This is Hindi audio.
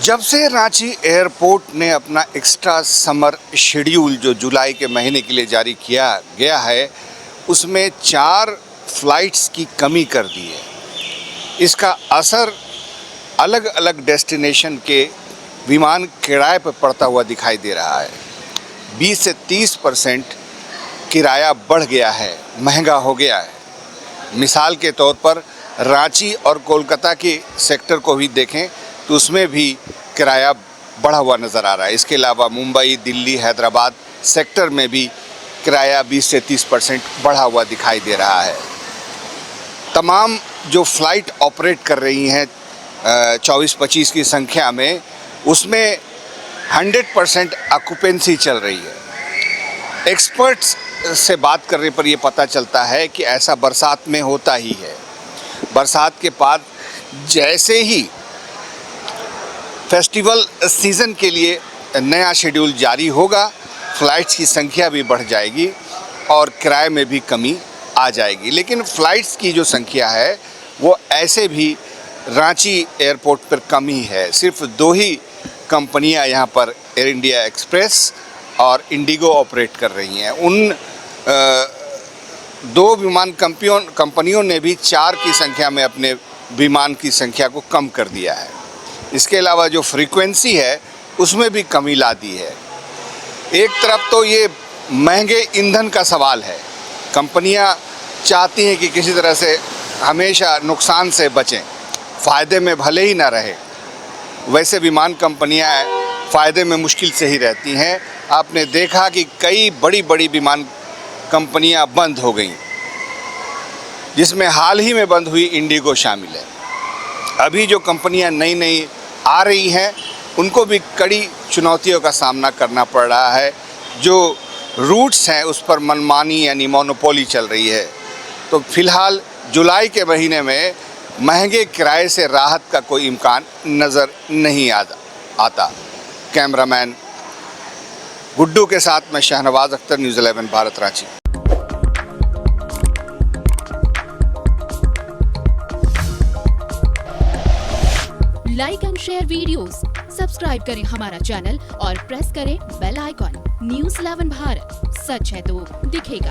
जब से रांची एयरपोर्ट ने अपना एक्स्ट्रा समर शेड्यूल जो जुलाई के महीने के लिए जारी किया गया है, उसमें 4 फ्लाइट्स की कमी कर दी है। इसका असर अलग अलग डेस्टिनेशन के विमान किराए पर पड़ता हुआ दिखाई दे रहा है। 20 से 30% किराया बढ़ गया है, महंगा हो गया है। मिसाल के तौर पर रांची और कोलकाता के सेक्टर को भी देखें तो उसमें भी किराया बढ़ा हुआ नज़र आ रहा है। इसके अलावा मुंबई, दिल्ली, हैदराबाद सेक्टर में भी किराया 20 से 30% बढ़ा हुआ दिखाई दे रहा है। तमाम जो फ़्लाइट ऑपरेट कर रही हैं 24-25 की संख्या में, उसमें 100% ऑक्यूपेंसी चल रही है। एक्सपर्ट्स से बात करने पर यह पता चलता है कि ऐसा बरसात में होता ही है। बरसात के बाद जैसे ही फेस्टिवल सीज़न के लिए नया शेड्यूल जारी होगा, फ़्लाइट्स की संख्या भी बढ़ जाएगी और किराए में भी कमी आ जाएगी। लेकिन फ़्लाइट्स की जो संख्या है वो ऐसे भी रांची एयरपोर्ट पर कम ही है। सिर्फ 2 ही कंपनियां यहाँ पर एयर इंडिया एक्सप्रेस और इंडिगो ऑपरेट कर रही हैं। उन 2 विमान कंपनियों ने भी 4 की संख्या में अपने विमान की संख्या को कम कर दिया है। इसके अलावा जो फ्रीक्वेंसी है उसमें भी कमी ला दी है। एक तरफ तो ये महंगे ईंधन का सवाल है। कंपनियां चाहती हैं कि किसी तरह से हमेशा नुकसान से बचें, फ़ायदे में भले ही ना रहे। वैसे विमान कंपनियां फ़ायदे में मुश्किल से ही रहती हैं। आपने देखा कि कई बड़ी बड़ी विमान कंपनियां बंद हो गईं, जिसमें हाल ही में बंद हुई इंडिगो शामिल है। अभी जो कंपनियां नई नई आ रही हैं उनको भी कड़ी चुनौतियों का सामना करना पड़ रहा है। जो रूट्स हैं उस पर मनमानी यानी मोनोपोली चल रही है। तो फिलहाल जुलाई के महीने में महंगे किराए से राहत का कोई इम्कान नज़र नहीं आता। कैमरामैन गुड्डू के साथ मैं Shahnawaz Akhtar, news 11 Bharat, Ranchi. Like and share videos, subscribe करें हमारा चैनल और प्रेस करें बेल आइकॉन। न्यूज़ 11 भारत, सच है तो दिखेगा।